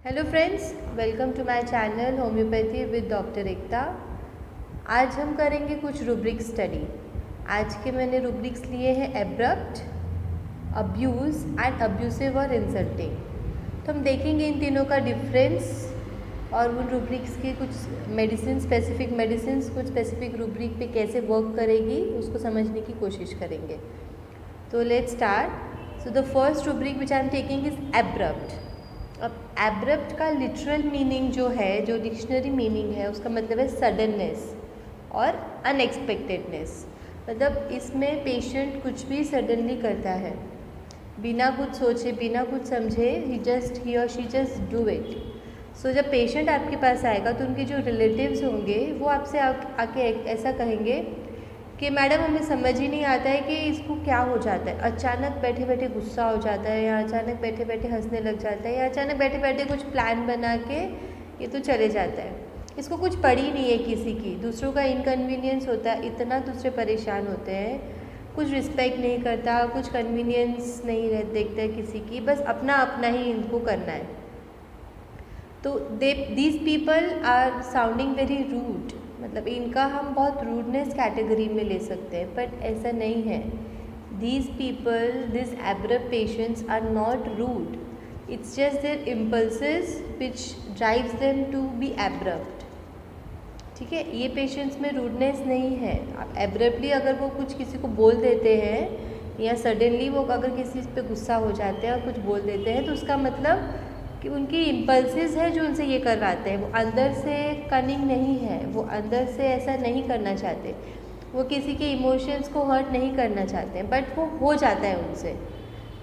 Hello friends, welcome to my channel homeopathy with doctor Ekta. आज हम करेंगे कुछ रूब्रिक स्टडी। आज के मैंने रूब्रिक्स लिए हैं एब्रप्ट, अब्यूज़ एंड अब्यूसिव और इंसल्टिंग। तो हम देखेंगे इन तीनों का डिफरेंस और उन रूब्रिक्स के कुछ मेडिसिन, स्पेसिफिक मेडिसिन कुछ स्पेसिफिक रूब्रिक पे कैसे वर्क करेगी उसको समझने की कोशिश करेंगे। तो let's start. So the first rubric which I am taking is abrupt. अब एब्रप्ट का लिटरल मीनिंग जो है, जो डिक्शनरी मीनिंग है, उसका मतलब है सडननेस और अनएक्सपेक्टेडनेस। मतलब इसमें पेशेंट कुछ भी सडनली करता है, बिना कुछ सोचे, बिना कुछ समझे, ही और शी जस्ट डू इट। सो जब पेशेंट आपके पास आएगा तो उनके जो रिलेटिव्स होंगे वो आपसे आके ऐसा कहेंगे कि मैडम हमें समझ ही नहीं आता है कि इसको क्या हो जाता है। अचानक बैठे बैठे गुस्सा हो जाता है, या अचानक बैठे बैठे हंसने लग जाता है, या अचानक बैठे बैठे कुछ प्लान बना के ये तो चले जाता है। इसको कुछ पड़ी नहीं है किसी की, दूसरों का इनकन्वीनियंस होता है, इतना दूसरे परेशान होते हैं, कुछ रिस्पेक्ट नहीं करता, कुछ कन्वीनियंस नहीं देखता है किसी की, बस अपना अपना ही इनको करना है। तो these people are sounding very rude. मतलब इनका हम बहुत रूडनेस कैटेगरी में ले सकते हैं, बट ऐसा नहीं है। These people, this abrupt patients are not rude, it's just their impulses which drives them to be abrupt. ठीक है, ये पेशेंट्स में रूडनेस नहीं है। आप एब्रप्टली अगर वो कुछ किसी को बोल देते हैं या सडनली वो अगर किसी पे गुस्सा हो जाते हैं और कुछ बोल देते हैं, तो उसका मतलब कि उनकी इम्पल्सेस है जो उनसे ये करवाते हैं। वो अंदर से कनिंग नहीं है, वो अंदर से ऐसा नहीं करना चाहते, वो किसी के इमोशंस को हर्ट नहीं करना चाहते हैं, बट वो हो जाता है उनसे।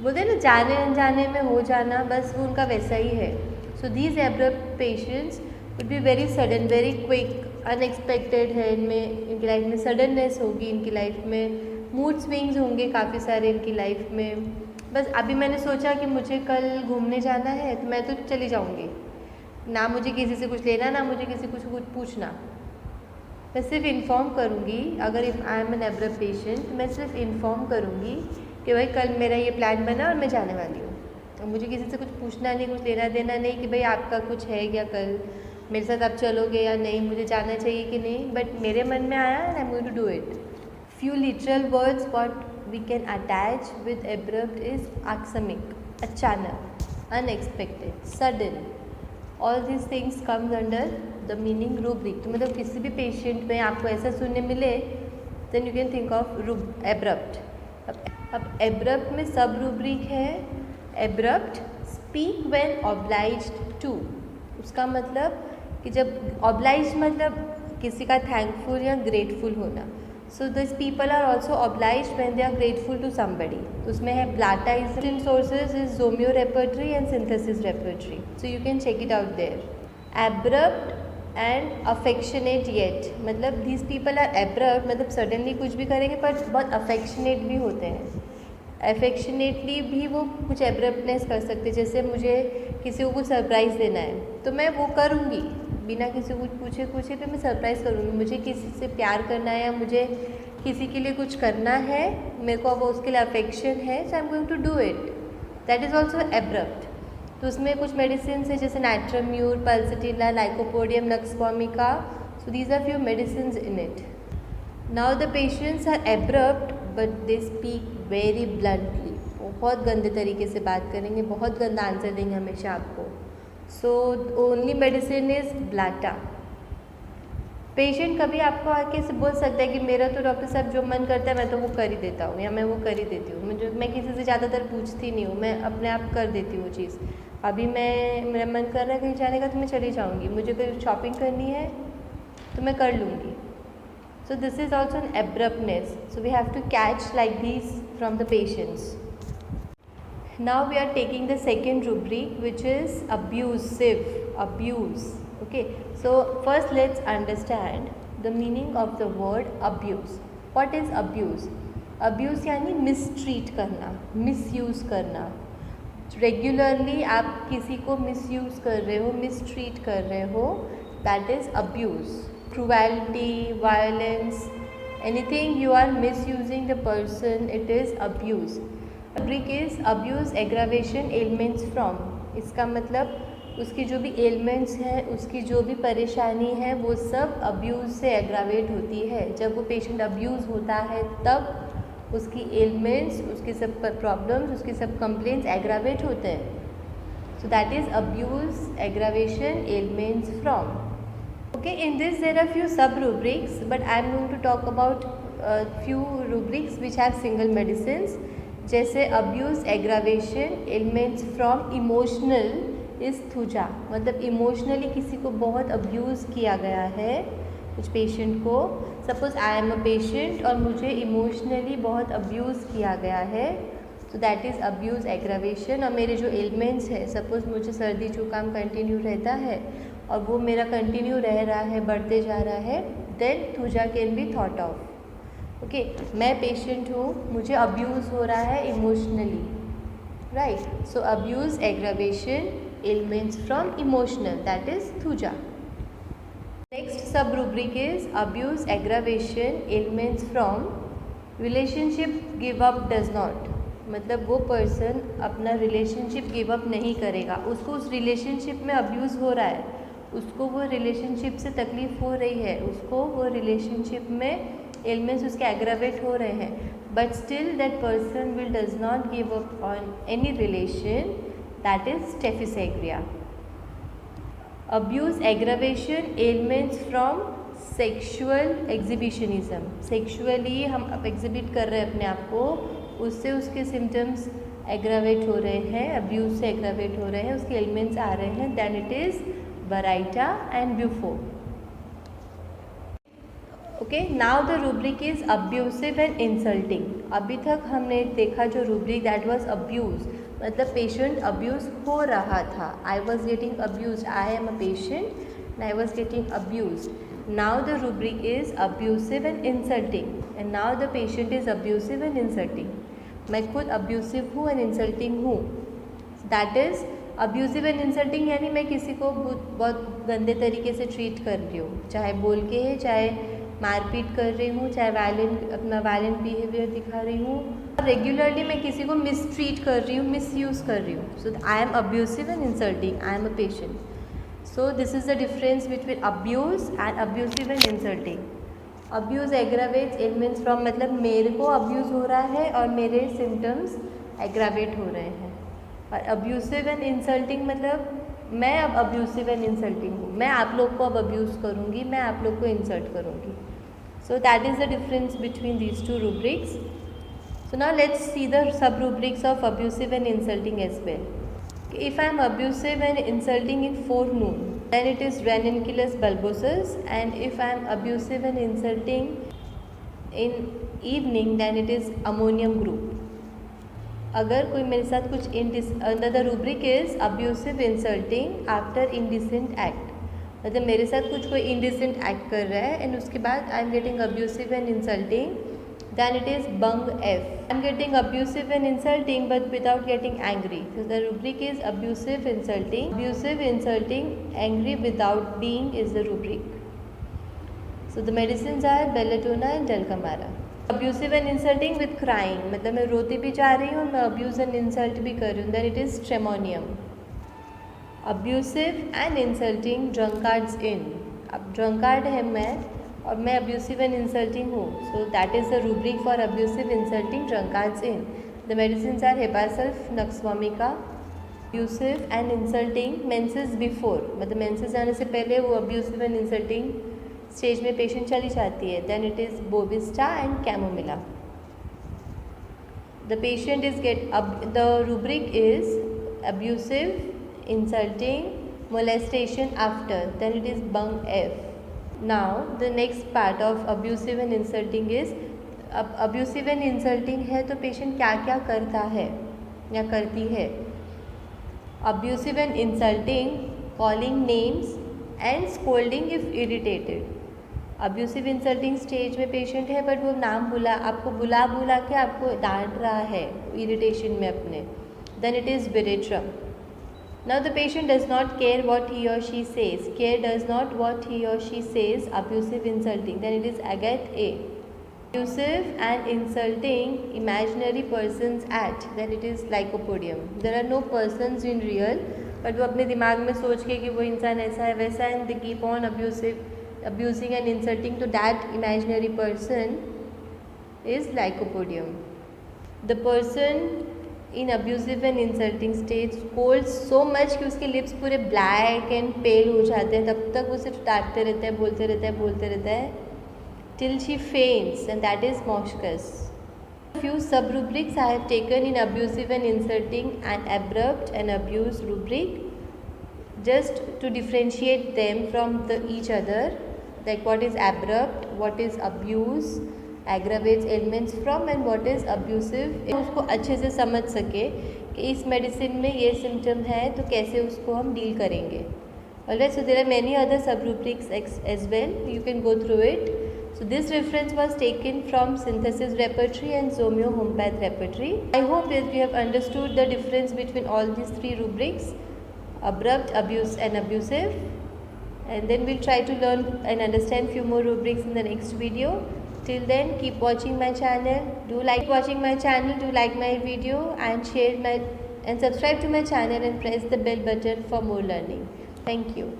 बोलते हैं ना, जाने अनजाने में हो जाना, बस वो उनका वैसा ही है। So these abrupt patients would be very sudden, very quick, unexpected है इनमें, इनकी लाइफ में सडननेस होगी, इनकी लाइफ में मूड स्विंग्स होंगे काफ़ी सारे इनकी लाइफ में। बस अभी मैंने सोचा कि मुझे कल घूमने जाना है तो मैं तो चली जाऊंगी, ना मुझे किसी से कुछ लेना, ना मुझे किसी कुछ पूछना। मैं सिर्फ इन्फॉर्म करूंगी, अगर if I am an abrupt patient, मैं सिर्फ इन्फॉर्म करूंगी कि भाई कल मेरा ये प्लान बना और मैं जाने वाली हूँ। और मुझे किसी से कुछ पूछना नहीं, कुछ लेना देना नहीं कि भाई आपका कुछ है क्या, कल मेरे साथ आप चलोगे या नहीं, मुझे जाना चाहिए कि नहीं, बट मेरे मन में आया and I am going to do it. Few literal words what we can attach with abrupt is aksamic, अचानक, unexpected, sudden. All these things comes under the meaning rubric। तो मतलब किसी भी पेशेंट में आपको ऐसा सुनने मिले, then you can think of abrupt। अब abrupt में सब रूब्रिक है। abrupt, speak when obliged to। उसका मतलब कि जब obliged मतलब किसी का थैंकफुल या ग्रेटफुल होना। So these people are also obliged when they are grateful to somebody। तो उसमें है Blatta is sources is Zomyo repertory and synthesis repertory, so you can check it out there। Abrupt and affectionate yet, मतलब these people are abrupt, मतलब suddenly कुछ भी करेंगे पर बहुत affectionate भी होते हैं। अफेक्शनेटली भी वो कुछ एब्रप्टनेस कर सकते हैं। जैसे मुझे किसी को कुछ सरप्राइज़ देना है तो मैं वो करूँगी, बिना किसी को पूछे पे मैं सरप्राइज़ करूँगी। मुझे किसी से प्यार करना है या मुझे किसी के लिए कुछ करना है, मेरे को वो उसके लिए अफेक्शन है, so I am going to do it. That is also abrupt. तो उसमें कुछ मेडिसिन है जैसे natrum mur, pulsatilla, lycopodium, nux vomica. So these are few medicine in it. Now the patients are abrupt but they speak very bluntly. बहुत गंदे तरीके से बात करेंगे, बहुत गंदा आंसर देंगे हमेशा आपको। So only medicine is Blatta. Patient कभी आपको आके से बोल सकता है कि मेरा तो डॉक्टर साहब जो मन करता है मैं तो वो कर ही देता हूँ, या मैं वो कर ही देती हूँ, मैं किसी से ज़्यादातर पूछती नहीं हूँ, मैं अपने आप कर देती हूँ चीज़। अभी मेरा मन कर रहा है कहीं जाने का तो मैं चली जाऊँगी, मुझे कोई शॉपिंग करनी है तो मैं कर लूँगी। So this is also an abruptness. So we have to catch like these from the patients. Now we are taking the second rubric, which is abusive, abuse. Okay, so first let's understand the meaning of the word abuse. What is abuse? Abuse यानी mistreat करना, misuse करना। Regularly आप किसी को misuse कर रहे हो, mistreat कर रहे हो, that is abuse। Cruelty, violence, anything you are misusing the person, it is abuse। Rubric is abuse aggravation ailments from। इसका मतलब उसकी जो भी एलिमेंट्स हैं, उसकी जो भी परेशानी है, वो सब अब्यूज़ से एग्रावेट होती है। जब वो पेशेंट अब्यूज़ होता है तब उसकी एलिमेंट्स, उसकी सब प्रॉब्लम्स, उसकी सब कंप्लेंट्स एग्रावेट होते हैं। सो that is abuse, aggravation, elements from. Okay, in this there are few sub rubrics, but I am going to talk about few rubrics which have single medicines. जैसे abuse, aggravation, ailments from emotional is thuja, मतलब emotionally किसी को बहुत abuse किया गया है, कुछ patient को। Suppose I am a patient और मुझे इमोशनली बहुत अब्यूज़ किया गया है, तो दैट इज़ अब्यूज़, एग्रावेशन। और मेरे जो एलिमेंट्स है, सपोज मुझे सर्दी जुकाम कंटिन्यू रहता है और वो मेरा कंटिन्यू रह रहा है, बढ़ते जा रहा है, then thuja can be thought of. Okay, मैं पेशेंट हूँ, मुझे अब्यूज़ हो रहा है emotionally, right. So abuse, aggravation, elements from emotional, that is thuja. Next sub rubric is abuse, aggravation, elements from relationship give up does not, मतलब वो person अपना relationship give up नहीं करेगा। उसको उस रिलेशनशिप में अब्यूज़ हो रहा है, उसको वो रिलेशनशिप से तकलीफ़ हो रही है, उसको वो रिलेशनशिप में एलिमेंट्स उसके एग्रावेट हो रहे हैं, but still that person will does not give up on any relation, that is staphysagria. Abuse, aggravation, elements from sexual exhibitionism, sexually हम अब एग्जिबिट कर रहे हैं अपने आप को, उससे उसके सिम्टम्स एग्रावेट हो रहे हैं, अब्यूज़ से एग्रावेट हो रहे हैं, उसके एलिमेंट्स आ रहे हैं, then it is Baraita and Bufo. Okay, now the rubric is abusive and insulting. अभी तक हमने देखा जो rubric that was abuse, मतलब patient abuse हो रहा था. I was getting abused. I am a patient and I was getting abused. Now the rubric is abusive and insulting, and now the patient is abusive and insulting. मैं खुद abusive हूँ and insulting हूँ. That is abusive and insulting, यानी मैं किसी को बहुत गंदे तरीके से ट्रीट कर रही हूँ, चाहे बोल के है, चाहे मारपीट कर रही हूँ, चाहे अपना वायलेंट बिहेवियर दिखा रही हूँ, रेगुलरली मैं किसी को मिसट्रीट कर रही हूँ, मिसयूज़ कर रही हूँ। So I am abusive and insulting, I am a patient. So this is the difference between abuse and abusive and insulting. Abuse aggravates elements from, मतलब मेरे को अब्यूज़ हो रहा है और मेरे सिम्टम्स एग्रावेट हो रहे हैं। और अब्यूसिव एंड इंसल्टिंग मतलब मैं अब अब्यूसिव एंड इंसल्टिंग हूँ, मैं आप लोग को अब अब्यूज़ करूँगी, मैं आप लोग को इंसल्ट करूँगी। So that is the difference between these two rubrics. So now let's see the sub rubrics of abusive and insulting as well. If I am abusive and insulting in forenoon, then it is ranunculus bulbosus, and if I am abusive and insulting in evening, then it is ammonium group. अगर कोई मेरे साथ कुछ under the rubric is abusive insulting after indecent act, मतलब मेरे साथ कुछ कोई इंडिसेंट एक्ट कर रहा है एंड उसके बाद I am getting abusive and insulting, then it is bung F. I am getting abusive and insulting but without getting angry. So the rubric is abusive, insulting. Abusive, insulting, angry without being is the rubric. So the medicines are belladonna and Dulcamara. Abusive and insulting with crying, मतलब मैं रोती भी जा रही हूँ, मैं abuse and insult भी कर रही हूँ, then it is Tremonium. Abusive and insulting drunkards in. अब drunkard है मैं और मैं अब्यूसिव एंड इंसल्टिंग हूँ, so that is the rubric for abusive insulting drunkards in. The medicines are hepar sulph, nux vomica. Abusive and insulting menses before, मतलब menses जाने से पहले वो अब्यूसिव एंड इंसल्टिंग स्टेज में पेशेंट चली जाती है, then it is bovista and chamomilla. The patient is the rubric is abusive, insulting, molestation after, then it is bung F. Now the next part of abusive and insulting is, अब abusive and insulting है तो patient क्या क्या करता है या करती है. Abusive and insulting, calling names and scolding if irritated. Abusive insulting stage में पेशेंट है बट वो नाम आपको बुला के आपको डांट रहा है इरिटेशन में अपने, then it is veratrum. Now the patient does not care what he or she says. Care does not what he or she says. Abusive, insulting. Then it is agate A. Abusive and insulting imaginary persons at. Then it is lycopodium. There are no persons in real. But वो अपने दिमाग में सोच के कि वो इंसान ऐसा है वैसा है, and they keep on abusing and insulting to that imaginary person is lycopodium. The person in abusive and insulting states scolds so much कि उसके lips पूरे black and pale हो जाते हैं, तब तक वो सिर्फ डांटते रहता है, बोलते रहता है till she faints, and that is Moschus. Few sub-rubrics I have taken in abusive and insulting and abrupt and abuse rubric, just to differentiate them from each other, like what is abrupt, what is abuse, aggravates ailments from, and what is abusive. उसको अच्छे से समझ सके कि इस medicine में ये symptom है तो कैसे उसको हम डील करेंगे. Alright, so there are many other sub-rubrics as well. You can go through it. So this reference was taken from Synthesis Repertory and Zomeo Homeopath Repertory. I hope that you have understood the difference between all these three rubrics: abrupt, abuse and abusive. And then we'll try to learn and understand few more rubrics in the next video. Till then, keep watching my channel. Do like watching my channel, do like my video and share and subscribe to my channel and press the bell button for more learning. Thank you.